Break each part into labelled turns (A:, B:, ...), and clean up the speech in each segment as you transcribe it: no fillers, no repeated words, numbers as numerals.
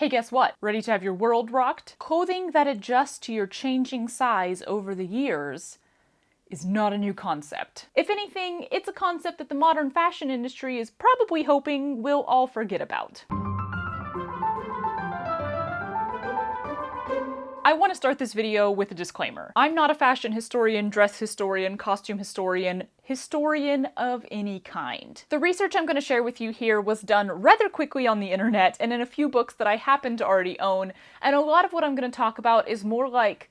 A: Hey, guess what? Ready to have your world rocked? Clothing that adjusts to your changing size over the years is not a new concept. If anything, it's a concept that the modern fashion industry is probably hoping we'll all forget about. I want to start this video with a disclaimer. I'm not a fashion historian, dress historian, costume historian of any kind. The research I'm going to share with you here was done rather quickly on the internet and in a few books that I happen to already own, and a lot of what I'm going to talk about is more like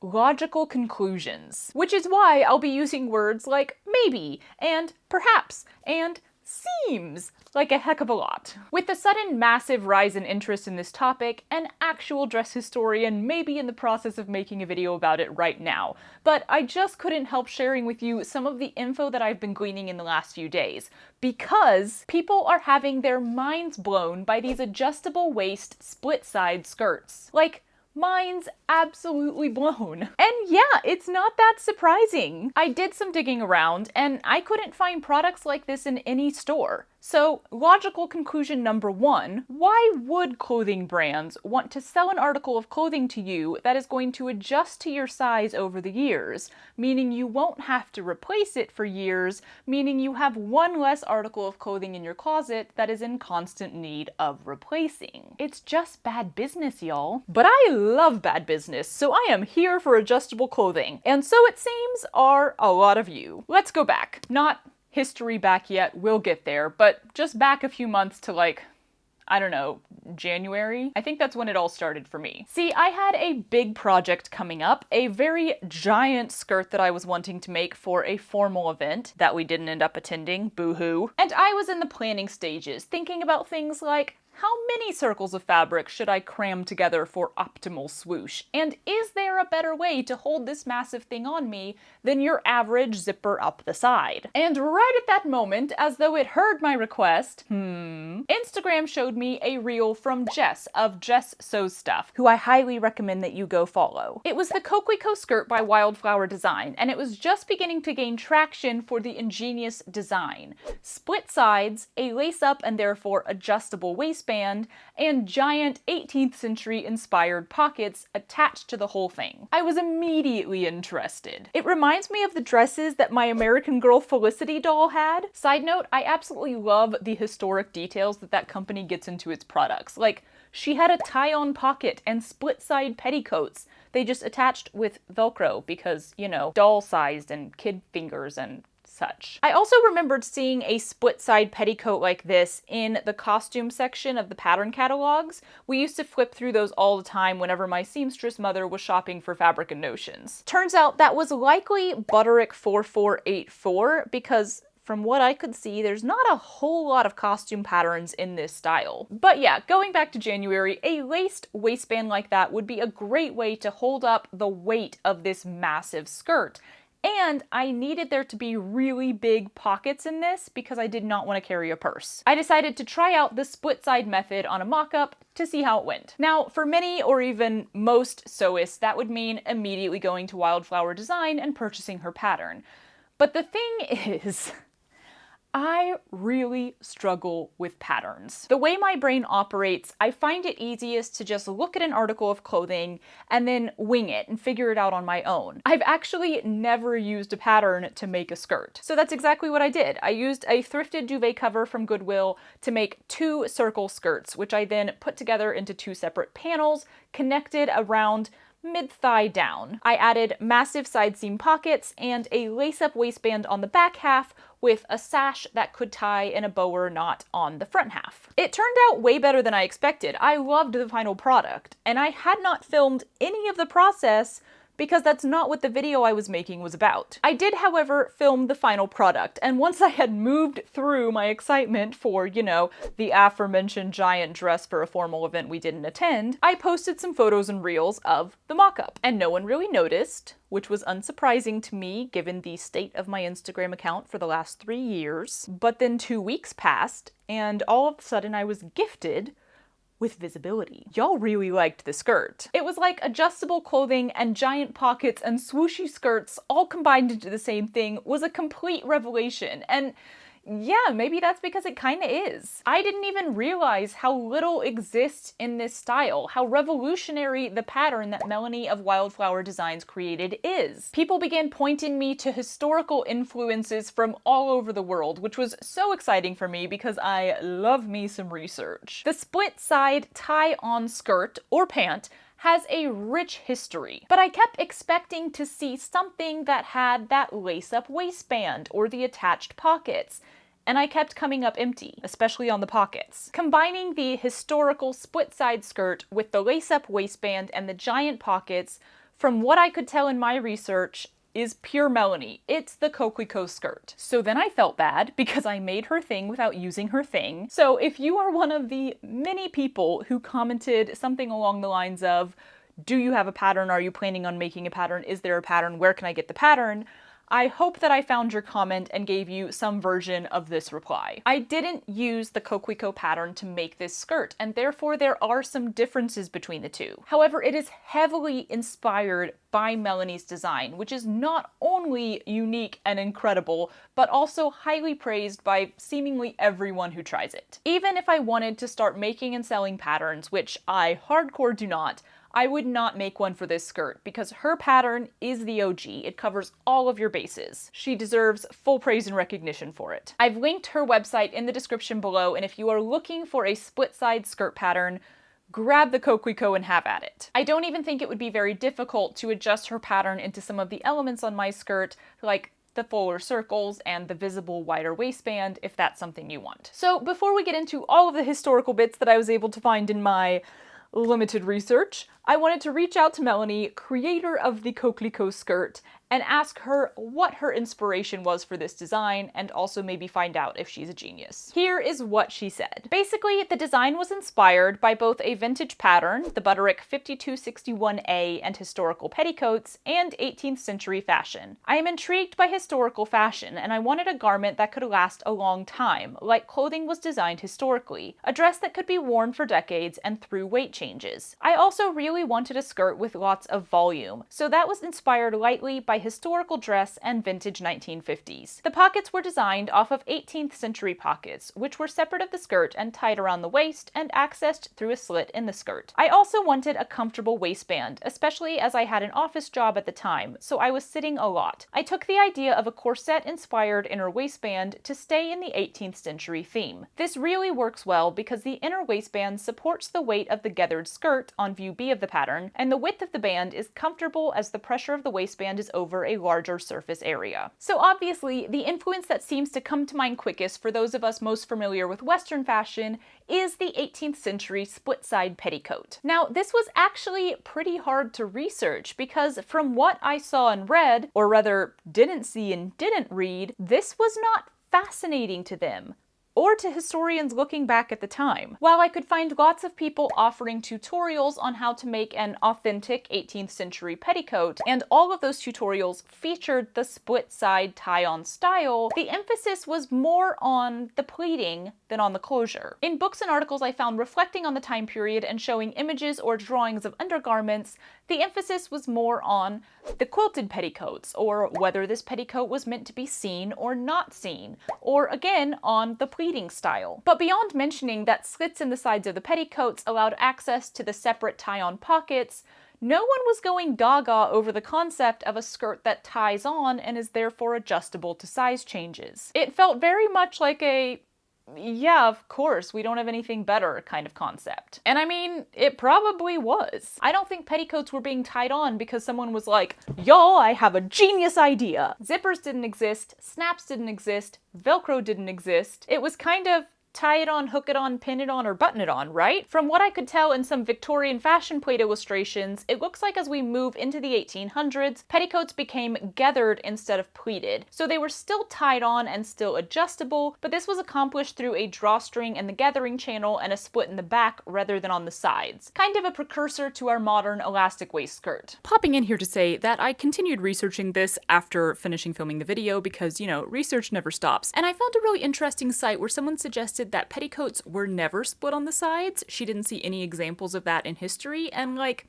A: logical conclusions, which is why I'll be using words like maybe, and perhaps, and seems like a heck of a lot. With the sudden massive rise in interest in this topic, an actual dress historian may be in the process of making a video about it right now, but I just couldn't help sharing with you some of the info that I've been gleaning in the last few days, because people are having their minds blown by these adjustable waist split-side skirts. Like, mine's absolutely blown. And yeah, it's not that surprising. I did some digging around, and I couldn't find products like this in any store. So, logical conclusion number one, why would clothing brands want to sell an article of clothing to you that is going to adjust to your size over the years, meaning you won't have to replace it for years, meaning you have one less article of clothing in your closet that is in constant need of replacing? It's just bad business, y'all. But I love bad business, so I am here for adjustable clothing. And so it seems are a lot of you. Let's go back. Not history back yet, we'll get there, but just back a few months to like, I don't know, January? I think that's when it all started for me. See, I had a big project coming up, a very giant skirt that I was wanting to make for a formal event that we didn't end up attending, boo-hoo. And I was in the planning stages, thinking about things like, how many circles of fabric should I cram together for optimal swoosh? And is there a better way to hold this massive thing on me than your average zipper up the side? And right at that moment, as though it heard my request, Instagram showed me a reel from Jess of Jess Sews Stuff, who I highly recommend that you go follow. It was the Coquelicot Skirt by Wildflower Design, and it was just beginning to gain traction for the ingenious design. Split sides, a lace-up and therefore adjustable waistband, and giant 18th century inspired pockets attached to the whole thing. I was immediately interested. It reminds me of the dresses that my American Girl Felicity doll had. Side note, I absolutely love the historic details that company gets into its products. Like, she had a tie-on pocket and split-side petticoats. They just attached with Velcro because, you know, doll-sized and kid fingers and such. I also remembered seeing a split-side petticoat like this in the costume section of the pattern catalogs. We used to flip through those all the time whenever my seamstress mother was shopping for fabric and notions. Turns out that was likely Butterick 4484 because from what I could see, there's not a whole lot of costume patterns in this style. But yeah, going back to January, a laced waistband like that would be a great way to hold up the weight of this massive skirt. And I needed there to be really big pockets in this because I did not want to carry a purse. I decided to try out the split side method on a mock-up to see how it went. Now, for many or even most sewists, that would mean immediately going to Wildflower Design and purchasing her pattern. But the thing is, I really struggle with patterns. The way my brain operates, I find it easiest to just look at an article of clothing and then wing it and figure it out on my own. I've actually never used a pattern to make a skirt. So that's exactly what I did. I used a thrifted duvet cover from Goodwill to make 2 circle skirts, which I then put together into 2 separate panels connected around mid-thigh down. I added massive side seam pockets and a lace-up waistband on the back half with a sash that could tie in a bower knot on the front half. It turned out way better than I expected. I loved the final product, and I had not filmed any of the process because that's not what the video I was making was about. I did, however, film the final product, and once I had moved through my excitement for, you know, the aforementioned giant dress for a formal event we didn't attend, I posted some photos and reels of the mock-up. And no one really noticed, which was unsurprising to me given the state of my Instagram account for the last 3 years. But then 2 weeks passed, and all of a sudden I was gifted with visibility. Y'all really liked the skirt. It was like adjustable clothing and giant pockets and swooshy skirts all combined into the same thing was a complete revelation. And Yeah, maybe that's because it kinda is. I didn't even realize how little exists in this style, how revolutionary the pattern that Melanie of Wildflower Designs created is. People began pointing me to historical influences from all over the world, which was so exciting for me because I love me some research. The split-side tie-on skirt, or pant, has a rich history, but I kept expecting to see something that had that lace-up waistband or the attached pockets, and I kept coming up empty, especially on the pockets. Combining the historical split-side skirt with the lace-up waistband and the giant pockets, from what I could tell in my research, is pure Melanie. It's the Coquelicot skirt. So then I felt bad because I made her thing without using her thing. So if you are one of the many people who commented something along the lines of, do you have a pattern? Are you planning on making a pattern? Is there a pattern? Where can I get the pattern? I hope that I found your comment and gave you some version of this reply. I didn't use the Coquelicot pattern to make this skirt, and therefore there are some differences between the two. However, it is heavily inspired by Melanie's design, which is not only unique and incredible, but also highly praised by seemingly everyone who tries it. Even if I wanted to start making and selling patterns, which I hardcore do not, I would not make one for this skirt because her pattern is the OG. It covers all of your bases. She deserves full praise and recognition for it. I've linked her website in the description below, and if you are looking for a split-side skirt pattern, grab the Coquelicot and have at it. I don't even think it would be very difficult to adjust her pattern into some of the elements on my skirt, like the fuller circles and the visible wider waistband, if that's something you want. So before we get into all of the historical bits that I was able to find in my limited research, I wanted to reach out to Melanie, creator of the Coquelicot skirt, and ask her what her inspiration was for this design, and also maybe find out if she's a genius. Here is what she said. Basically, the design was inspired by both a vintage pattern, the Butterick 5261A, and historical petticoats, and 18th century fashion. I am intrigued by historical fashion, and I wanted a garment that could last a long time, like clothing was designed historically, a dress that could be worn for decades and through weight changes. I also really wanted a skirt with lots of volume, so that was inspired lightly by historical dress and vintage 1950s. The pockets were designed off of 18th century pockets, which were separate of the skirt and tied around the waist and accessed through a slit in the skirt. I also wanted a comfortable waistband, especially as I had an office job at the time, so I was sitting a lot. I took the idea of a corset-inspired inner waistband to stay in the 18th century theme. This really works well because the inner waistband supports the weight of the gathered skirt on view B of the pattern, and the width of the band is comfortable as the pressure of the waistband is over a larger surface area. So obviously, the influence that seems to come to mind quickest for those of us most familiar with Western fashion is the 18th century split-side petticoat. Now, this was actually pretty hard to research because from what I saw and read, or rather didn't see and didn't read, this was not fascinating to them, or to historians looking back at the time. While I could find lots of people offering tutorials on how to make an authentic 18th century petticoat, and all of those tutorials featured the split-side tie-on style, the emphasis was more on the pleating than on the closure. In books and articles I found reflecting on the time period and showing images or drawings of undergarments, the emphasis was more on the quilted petticoats, or whether this petticoat was meant to be seen or not seen, or again, on the pleating style. But beyond mentioning that slits in the sides of the petticoats allowed access to the separate tie-on pockets, no one was going gaga over the concept of a skirt that ties on and is therefore adjustable to size changes. It felt very much like a yeah, of course, we don't have anything better kind of concept. And I mean, it probably was. I don't think petticoats were being tied on because someone was like, y'all, I have a genius idea. Zippers didn't exist, snaps didn't exist, Velcro didn't exist. It was kind of tie it on, hook it on, pin it on, or button it on, right? From what I could tell in some Victorian fashion plate illustrations, it looks like as we move into the 1800s, petticoats became gathered instead of pleated. So they were still tied on and still adjustable, but this was accomplished through a drawstring in the gathering channel and a split in the back rather than on the sides. Kind of a precursor to our modern elastic waist skirt. Popping in here to say that I continued researching this after finishing filming the video because, you know, research never stops. And I found a really interesting site where someone suggested that petticoats were never split on the sides. She didn't see any examples of that in history, and like,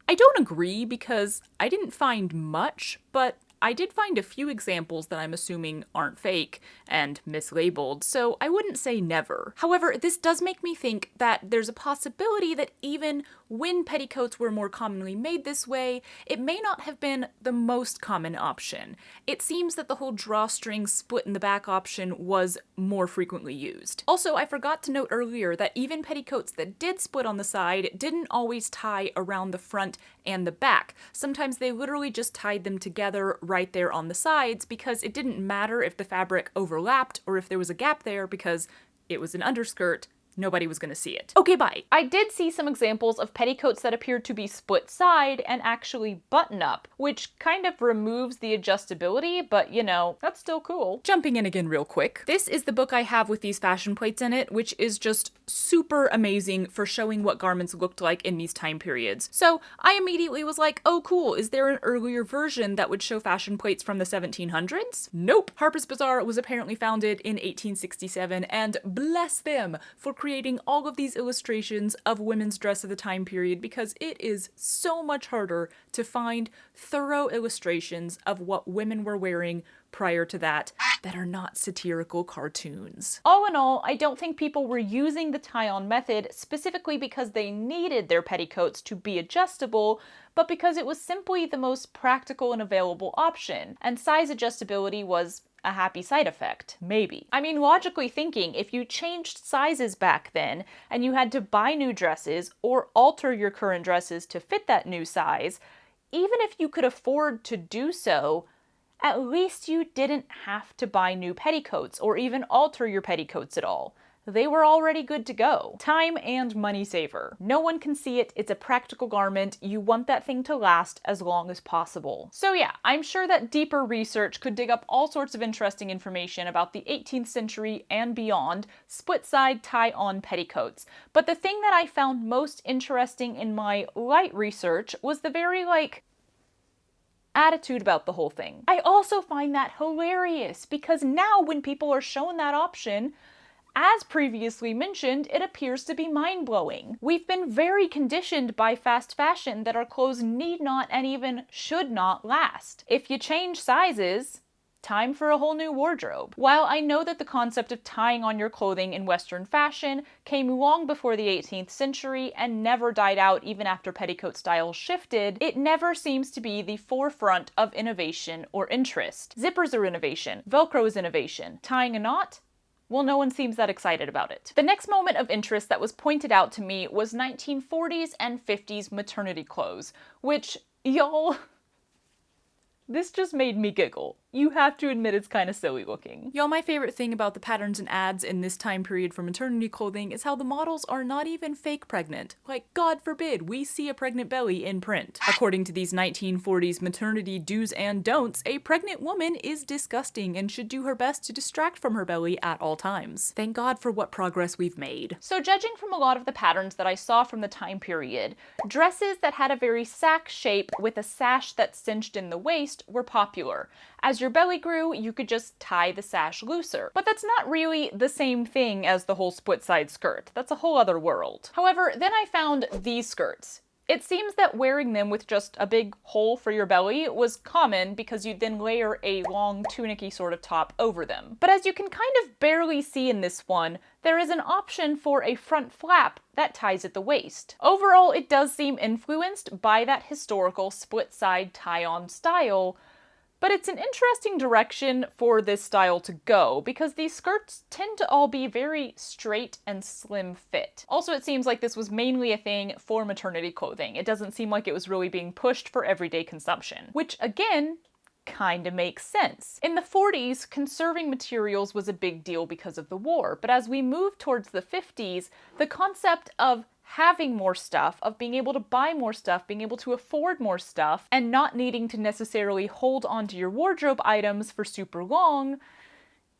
A: I don't agree because I didn't find much, but I did find a few examples that I'm assuming aren't fake and mislabeled, so I wouldn't say never. However, this does make me think that there's a possibility that even when petticoats were more commonly made this way, it may not have been the most common option. It seems that the whole drawstring split in the back option was more frequently used. Also, I forgot to note earlier that even petticoats that did split on the side didn't always tie around the front and the back. Sometimes they literally just tied them together right there on the sides because it didn't matter if the fabric overlapped or if there was a gap there because it was an underskirt. Nobody was gonna see it. Okay, bye. I did see some examples of petticoats that appeared to be split side and actually button up, which kind of removes the adjustability, but you know, that's still cool. Jumping in again real quick. This is the book I have with these fashion plates in it, which is just super amazing for showing what garments looked like in these time periods. So I immediately was like, oh cool, is there an earlier version that would show fashion plates from the 1700s? Nope. Harper's Bazaar was apparently founded in 1867, and bless them for creating all of these illustrations of women's dress of the time period, because it is so much harder to find thorough illustrations of what women were wearing prior to that are not satirical cartoons. All in all, I don't think people were using the tie-on method specifically because they needed their petticoats to be adjustable, but because it was simply the most practical and available option, and size adjustability was a happy side effect, maybe. I mean, logically thinking, if you changed sizes back then, and you had to buy new dresses or alter your current dresses to fit that new size, even if you could afford to do so, at least you didn't have to buy new petticoats or even alter your petticoats at all. They were already good to go. Time and money saver. No one can see it, it's a practical garment, you want that thing to last as long as possible. So yeah, I'm sure that deeper research could dig up all sorts of interesting information about the 18th century and beyond split-side tie-on petticoats. But the thing that I found most interesting in my light research was the very, attitude about the whole thing. I also find that hilarious because now when people are shown that option, as previously mentioned, it appears to be mind-blowing. We've been very conditioned by fast fashion that our clothes need not and even should not last. If you change sizes, time for a whole new wardrobe. While I know that the concept of tying on your clothing in Western fashion came long before the 18th century and never died out even after petticoat style shifted, it never seems to be the forefront of innovation or interest. Zippers are innovation, Velcro is innovation, tying a knot? Well, no one seems that excited about it. The next moment of interest that was pointed out to me was 1940s and 50s maternity clothes, which, y'all, this just made me giggle. You have to admit it's kind of silly looking. Y'all, my favorite thing about the patterns and ads in this time period for maternity clothing is how the models are not even fake pregnant. Like, God forbid, we see a pregnant belly in print. According to these 1940s maternity do's and don'ts, a pregnant woman is disgusting and should do her best to distract from her belly at all times. Thank God for what progress we've made. So judging from a lot of the patterns that I saw from the time period, dresses that had a very sack shape with a sash that cinched in the waist were popular. As your belly grew, you could just tie the sash looser. But that's not really the same thing as the whole split-side skirt. That's a whole other world. However, then I found these skirts. It seems that wearing them with just a big hole for your belly was common because you'd then layer a long tunic-y sort of top over them. But as you can kind of barely see in this one, there is an option for a front flap that ties at the waist. Overall, it does seem influenced by that historical split-side tie-on style, but it's an interesting direction for this style to go because these skirts tend to all be very straight and slim fit. Also, it seems like this was mainly a thing for maternity clothing. It doesn't seem like it was really being pushed for everyday consumption, which again, kinda makes sense. In the 40s, conserving materials was a big deal because of the war, but as we move towards the 50s, the concept of having more stuff, of being able to buy more stuff, being able to afford more stuff, and not needing to necessarily hold onto your wardrobe items for super long,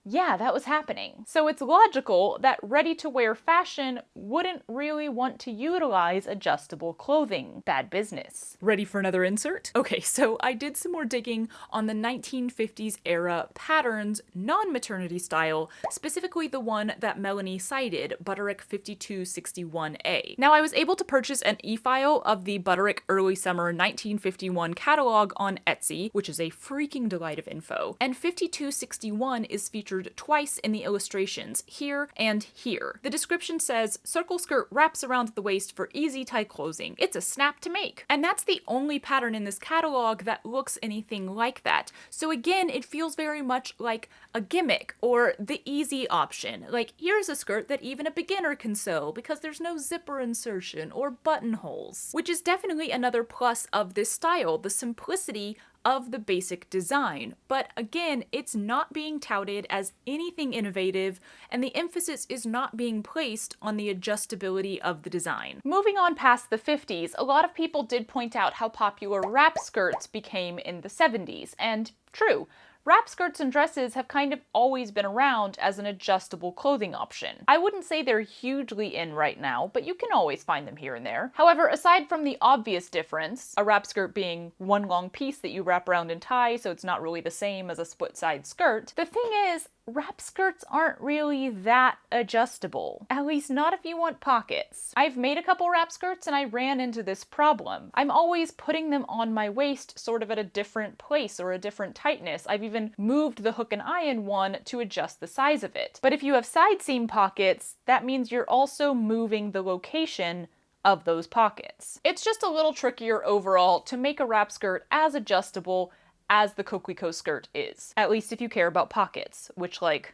A: yeah, that was happening. So it's logical that ready-to-wear fashion wouldn't really want to utilize adjustable clothing. Bad business. Ready for another insert? Okay, so I did some more digging on the 1950s era patterns, non-maternity style, specifically the one that Melanie cited, Butterick 5261A. Now, I was able to purchase an e-file of the Butterick Early Summer 1951 catalog on Etsy, which is a freaking delight of info, and 5261 is featured twice in the illustrations, here and here. The description says, circle skirt wraps around the waist for easy tie closing. It's a snap to make. And that's the only pattern in this catalog that looks anything like that. So again, it feels very much like a gimmick or the easy option. Like, here's a skirt that even a beginner can sew because there's no zipper insertion or buttonholes, which is definitely another plus of this style, the simplicity of the basic design. But again, it's not being touted as anything innovative, and the emphasis is not being placed on the adjustability of the design. Moving on past the 50s, a lot of people did point out how popular wrap skirts became in the 70s, and true. Wrap skirts and dresses have kind of always been around as an adjustable clothing option. I wouldn't say they're hugely in right now, but you can always find them here and there. However, aside from the obvious difference, a wrap skirt being one long piece that you wrap around and tie, so it's not really the same as a split-side skirt, the thing is, wrap skirts aren't really that adjustable. At least not if you want pockets. I've made a couple wrap skirts and I ran into this problem. I'm always putting them on my waist sort of at a different place or a different tightness. I've even moved the hook and eye in one to adjust the size of it. But if you have side seam pockets, that means you're also moving the location of those pockets. It's just a little trickier overall to make a wrap skirt as adjustable as the kokuiko skirt is. At least if you care about pockets, which, like,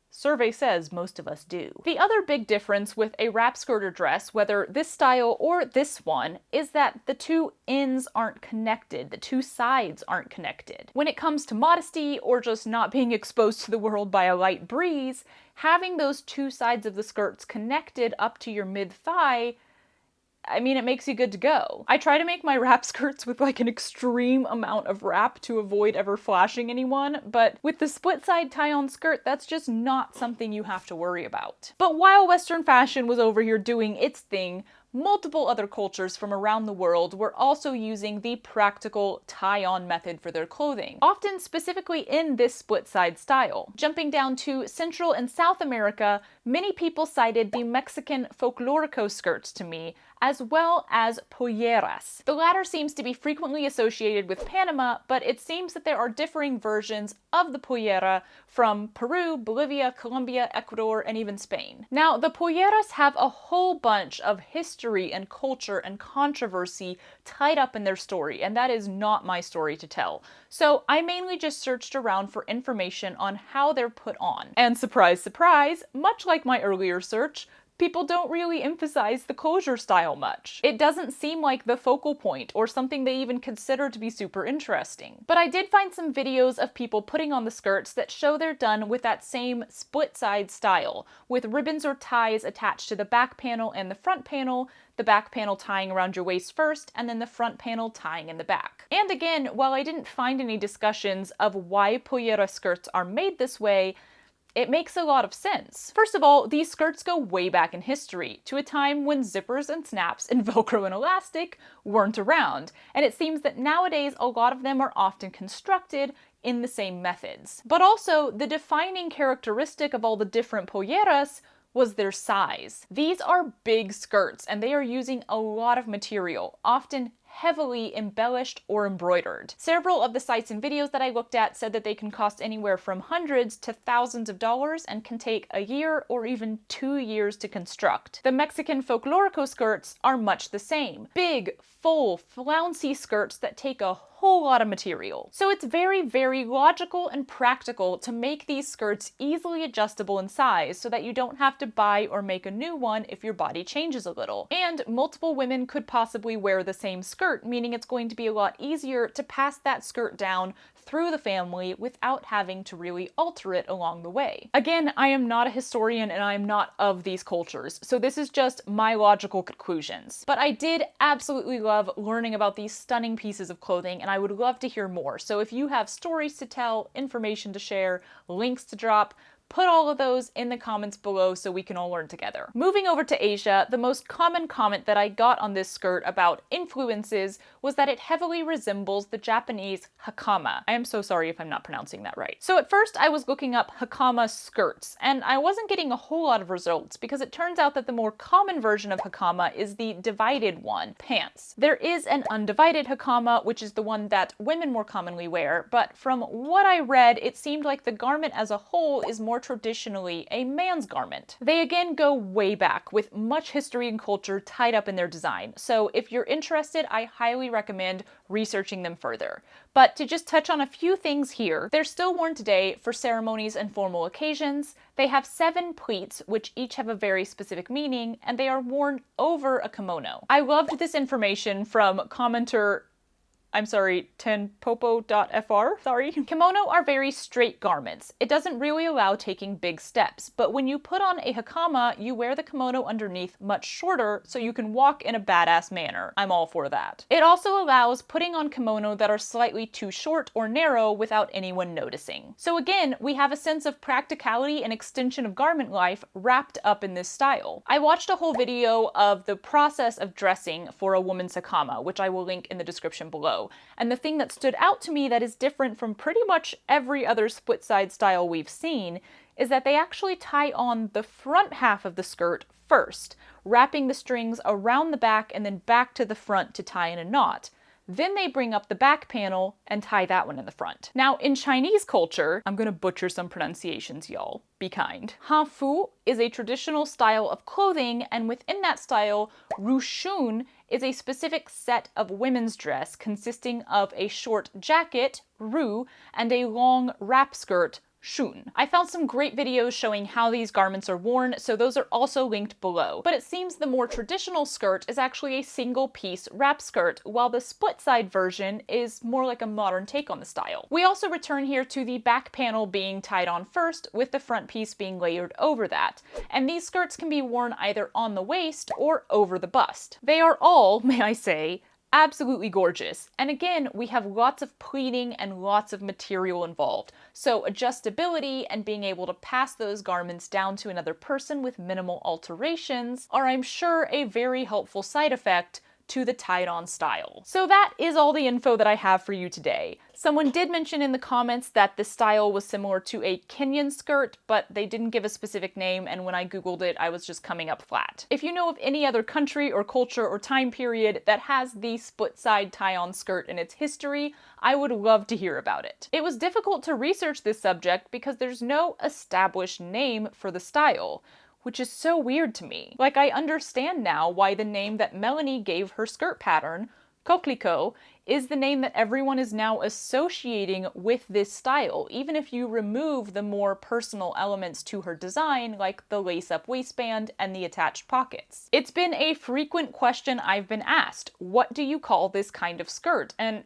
A: survey says most of us do. The other big difference with a wrap skirt or dress, whether this style or this one, is that the two ends aren't connected, the two sides aren't connected. When it comes to modesty or just not being exposed to the world by a light breeze, having those two sides of the skirts connected up to your mid-thigh, I mean, it makes you good to go. I try to make my wrap skirts with like an extreme amount of wrap to avoid ever flashing anyone, but with the split side tie-on skirt, that's just not something you have to worry about. But while Western fashion was over here doing its thing, multiple other cultures from around the world were also using the practical tie-on method for their clothing, often specifically in this split-side style. Jumping down to Central and South America, many people cited the Mexican folklorico skirts to me, as well as polleras. The latter seems to be frequently associated with Panama, but it seems that there are differing versions of the pollera from Peru, Bolivia, Colombia, Ecuador, and even Spain. Now, the polleras have a whole bunch of history and culture and controversy tied up in their story, and that is not my story to tell. So I mainly just searched around for information on how they're put on. And surprise, surprise, much like my earlier search, people don't really emphasize the closure style much. It doesn't seem like the focal point or something they even consider to be super interesting. But I did find some videos of people putting on the skirts that show they're done with that same split side style, with ribbons or ties attached to the back panel and the front panel, the back panel tying around your waist first, and then the front panel tying in the back. And again, while I didn't find any discussions of why pollera skirts are made this way, it makes a lot of sense. First of all, these skirts go way back in history, to a time when zippers and snaps and Velcro and elastic weren't around, and it seems that nowadays a lot of them are often constructed in the same methods. But also, the defining characteristic of all the different polleras was their size. These are big skirts, and they are using a lot of material, often heavily embellished or embroidered. Several of the sites and videos that I looked at said that they can cost anywhere from hundreds to thousands of dollars and can take a year or even 2 years to construct. The Mexican folklorico skirts are much the same. Big, full, flouncy skirts that take a whole lot of material. So it's very, very logical and practical to make these skirts easily adjustable in size so that you don't have to buy or make a new one if your body changes a little. And multiple women could possibly wear the same skirt, meaning it's going to be a lot easier to pass that skirt down through the family without having to really alter it along the way. Again, I am not a historian and I am not of these cultures, so this is just my logical conclusions. But I did absolutely love learning about these stunning pieces of clothing, and I would love to hear more. So if you have stories to tell, information to share, links to drop, Put all of those in the comments below so we can all learn together. Moving over to Asia, the most common comment that I got on this skirt about influences was that it heavily resembles the Japanese hakama. I am so sorry if I'm not pronouncing that right. So at first I was looking up hakama skirts, and I wasn't getting a whole lot of results because it turns out that the more common version of hakama is the divided one, pants. There is an undivided hakama, which is the one that women more commonly wear, but from what I read, it seemed like the garment as a whole is more traditionally a man's garment. They again go way back, with much history and culture tied up in their design, so if you're interested, I highly recommend researching them further. But to just touch on a few things here, they're still worn today for ceremonies and formal occasions. They have 7 pleats, which each have a very specific meaning, and they are worn over a kimono. I loved this information from commenter tenpopo.fr, sorry. Kimono are very straight garments. It doesn't really allow taking big steps, but when you put on a hakama, you wear the kimono underneath much shorter so you can walk in a badass manner. I'm all for that. It also allows putting on kimono that are slightly too short or narrow without anyone noticing. So again, we have a sense of practicality and extension of garment life wrapped up in this style. I watched a whole video of the process of dressing for a woman's hakama, which I will link in the description below. And the thing that stood out to me that is different from pretty much every other split side style we've seen is that they actually tie on the front half of the skirt first, wrapping the strings around the back and then back to the front to tie in a knot. Then they bring up the back panel and tie that one in the front. Now, in Chinese culture, I'm gonna butcher some pronunciations, y'all. Be kind. Hanfu is a traditional style of clothing, and within that style, rushun is a specific set of women's dress consisting of a short jacket, ru, and a long wrap skirt, shun. I found some great videos showing how these garments are worn, so those are also linked below. But it seems the more traditional skirt is actually a single piece wrap skirt, while the split side version is more like a modern take on the style. We also return here to the back panel being tied on first, with the front piece being layered over that. And these skirts can be worn either on the waist or over the bust. They are all, may I say, absolutely gorgeous. And again, we have lots of pleating and lots of material involved. So adjustability and being able to pass those garments down to another person with minimal alterations are, I'm sure, a very helpful side effect to the tied-on style. So that is all the info that I have for you today. Someone did mention in the comments that the style was similar to a Kenyan skirt, but they didn't give a specific name, and when I googled it, I was just coming up flat. If you know of any other country or culture or time period that has the split-side tie-on skirt in its history, I would love to hear about it. It was difficult to research this subject because there's no established name for the style, which is so weird to me. Like, I understand now why the name that Melanie gave her skirt pattern, Coquelicot, is the name that everyone is now associating with this style, even if you remove the more personal elements to her design, like the lace-up waistband and the attached pockets. It's been a frequent question I've been asked. What do you call this kind of skirt? And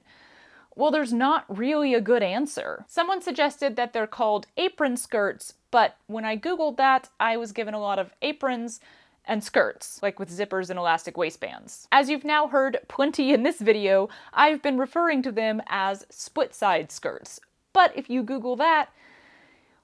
A: well, there's not really a good answer. Someone suggested that they're called apron skirts, but when I googled that, I was given a lot of aprons and skirts, like with zippers and elastic waistbands. As you've now heard plenty in this video, I've been referring to them as split-side skirts. But if you Google that,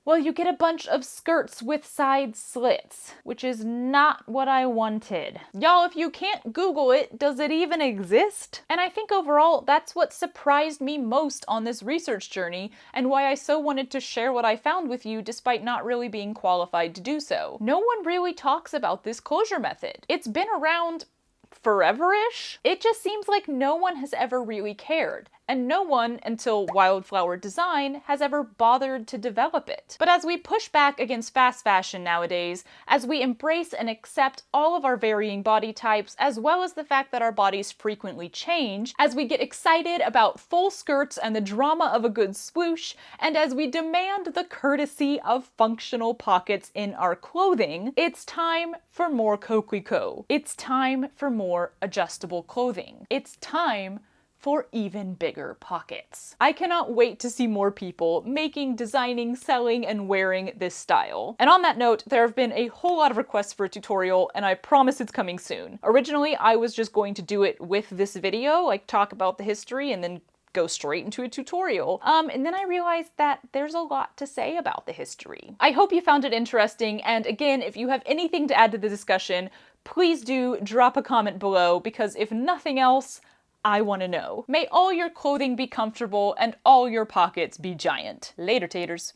A: well, you get a bunch of skirts with side slits, which is not what I wanted. Y'all, if you can't Google it, does it even exist? And I think overall, that's what surprised me most on this research journey, and why I so wanted to share what I found with you despite not really being qualified to do so. No one really talks about this closure method. It's been around forever-ish. It just seems like no one has ever really cared. And no one, until Wildflower Design, has ever bothered to develop it. But as we push back against fast fashion nowadays, as we embrace and accept all of our varying body types, as well as the fact that our bodies frequently change, as we get excited about full skirts and the drama of a good swoosh, and as we demand the courtesy of functional pockets in our clothing, it's time for more kokuiko. It's time for more adjustable clothing. It's time for even bigger pockets. I cannot wait to see more people making, designing, selling, and wearing this style. And on that note, there have been a whole lot of requests for a tutorial, and I promise it's coming soon. Originally, I was just going to do it with this video, like talk about the history and then go straight into a tutorial. And then I realized that there's a lot to say about the history. I hope you found it interesting, and again, if you have anything to add to the discussion, please do drop a comment below, because if nothing else, I want to know. May all your clothing be comfortable and all your pockets be giant. Later, taters.